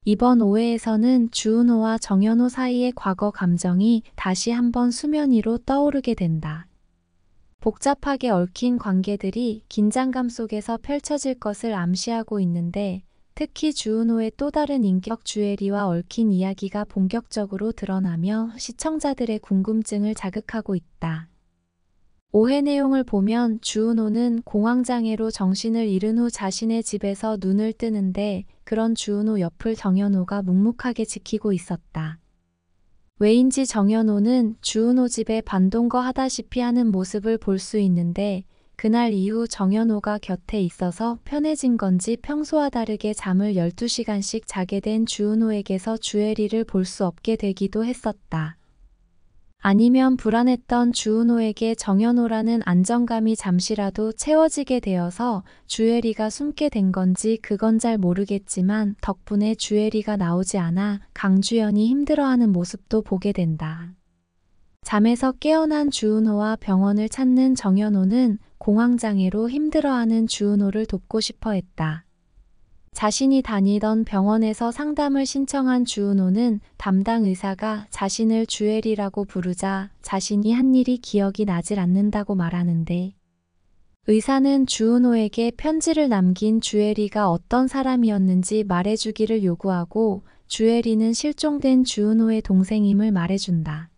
이번 5회에서는 주은호와 정연호 사이의 과거 감정이 다시 한번 수면 위로 떠오르게 된다. 복잡하게 얽힌 관계들이 긴장감 속에서 펼쳐질 것을 암시하고 있는데, 특히 주은호의 또 다른 인격 주애리와 얽힌 이야기가 본격적으로 드러나며 시청자들의 궁금증을 자극하고 있다. 5회 내용을 보면 주은호는 공황장애로 정신을 잃은 후 자신의 집에서 눈을 뜨는데, 그런 주은호 옆을 정연호가 묵묵하게 지키고 있었다. 왜인지 정연호는 주은호 집에 반동거 하다시피 하는 모습을 볼 수 있는데, 그날 이후 정연호가 곁에 있어서 편해진 건지 평소와 다르게 잠을 12시간씩 자게 된 주은호에게서 주애리를 볼 수 없게 되기도 했었다. 아니면 불안했던 주은호에게 정연호라는 안정감이 잠시라도 채워지게 되어서 주애리가 숨게 된 건지 그건 잘 모르겠지만, 덕분에 주애리가 나오지 않아 강주연이 힘들어하는 모습도 보게 된다. 잠에서 깨어난 주은호와 병원을 찾는 정연호는 공황장애로 힘들어하는 주은호를 돕고 싶어 했다. 자신이 다니던 병원에서 상담을 신청한 주은호는 담당 의사가 자신을 주애리라고 부르자 자신이 한 일이 기억이 나질 않는다고 말하는데, 의사는 주은호에게 편지를 남긴 주애리가 어떤 사람이었는지 말해주기를 요구하고, 주애리는 실종된 주은호의 동생임을 말해준다.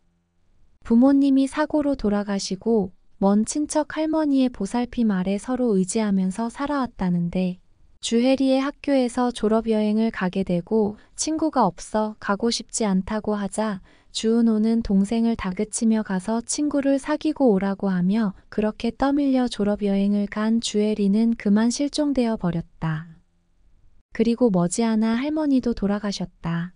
부모님이 사고로 돌아가시고 먼 친척 할머니의 보살핌 아래 서로 의지하면서 살아왔다는데, 주혜리의 학교에서 졸업여행을 가게 되고 친구가 없어 가고 싶지 않다고 하자 주은호는 동생을 다그치며 가서 친구를 사귀고 오라고 하며, 그렇게 떠밀려 졸업여행을 간 주혜리는 그만 실종되어 버렸다. 그리고 머지않아 할머니도 돌아가셨다.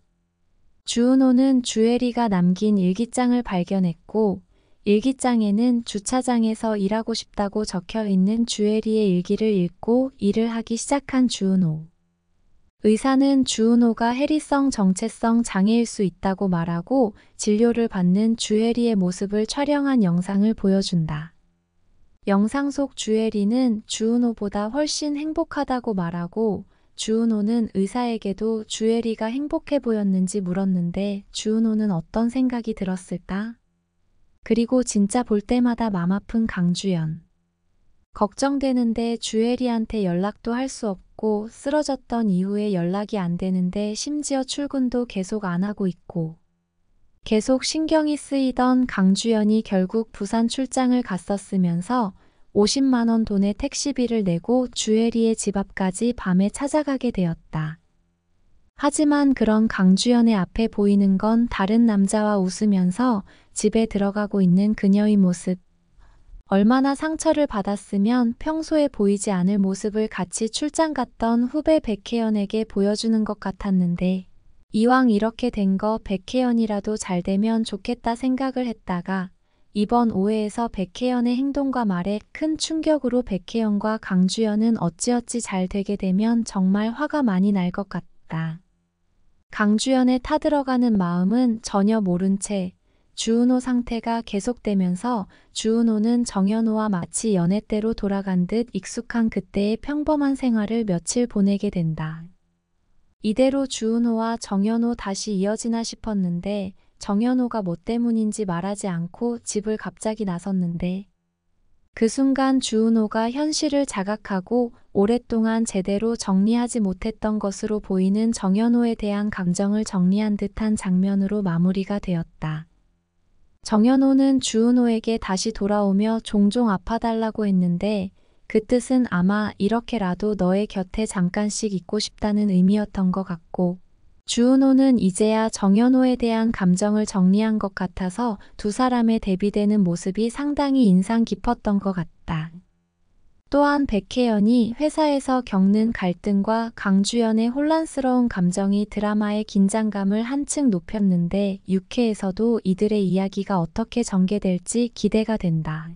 주은호는 주혜리가 남긴 일기장을 발견했고, 일기장에는 주차장에서 일하고 싶다고 적혀 있는 주애리의 일기를 읽고 일을 하기 시작한 주은호. 의사는 주은호가 해리성 정체성 장애일 수 있다고 말하고 진료를 받는 주애리의 모습을 촬영한 영상을 보여준다. 영상 속 주애리는 주은호보다 훨씬 행복하다고 말하고, 주은호는 의사에게도 주애리가 행복해 보였는지 물었는데 주은호는 어떤 생각이 들었을까? 그리고 진짜 볼 때마다 맘 아픈 강주연. 걱정되는데 주애리한테 연락도 할 수 없고, 쓰러졌던 이후에 연락이 안 되는데 심지어 출근도 계속 안 하고 있고. 계속 신경이 쓰이던 강주연이 결국 부산 출장을 갔었으면서 50만 원 돈의 택시비를 내고 주애리의 집 앞까지 밤에 찾아가게 되었다. 하지만 그런 강주연의 앞에 보이는 건 다른 남자와 웃으면서 집에 들어가고 있는 그녀의 모습. 얼마나 상처를 받았으면 평소에 보이지 않을 모습을 같이 출장 갔던 후배 백혜연에게 보여주는 것 같았는데, 이왕 이렇게 된 거 백혜연이라도 잘 되면 좋겠다 생각을 했다가, 이번 5회에서 백혜연의 행동과 말에 큰 충격으로 백혜연과 강주연은 어찌어찌 잘 되게 되면 정말 화가 많이 날 것 같다. 강주연의 타들어가는 마음은 전혀 모른 채 주은호 상태가 계속되면서 주은호는 정연호와 마치 연애 때로 돌아간 듯 익숙한 그때의 평범한 생활을 며칠 보내게 된다. 이대로 주은호와 정연호 다시 이어지나 싶었는데, 정연호가 뭐 때문인지 말하지 않고 집을 갑자기 나섰는데, 그 순간 주은호가 현실을 자각하고 오랫동안 제대로 정리하지 못했던 것으로 보이는 정연호에 대한 감정을 정리한 듯한 장면으로 마무리가 되었다. 정연호는 주은호에게 다시 돌아오며 종종 아파달라고 했는데, 그 뜻은 아마 이렇게라도 너의 곁에 잠깐씩 있고 싶다는 의미였던 것 같고, 주은호는 이제야 정연호에 대한 감정을 정리한 것 같아서 두 사람의 대비되는 모습이 상당히 인상 깊었던 것 같다. 또한 백혜연이 회사에서 겪는 갈등과 강주연의 혼란스러운 감정이 드라마의 긴장감을 한층 높였는데, 6회에서도 이들의 이야기가 어떻게 전개될지 기대가 된다.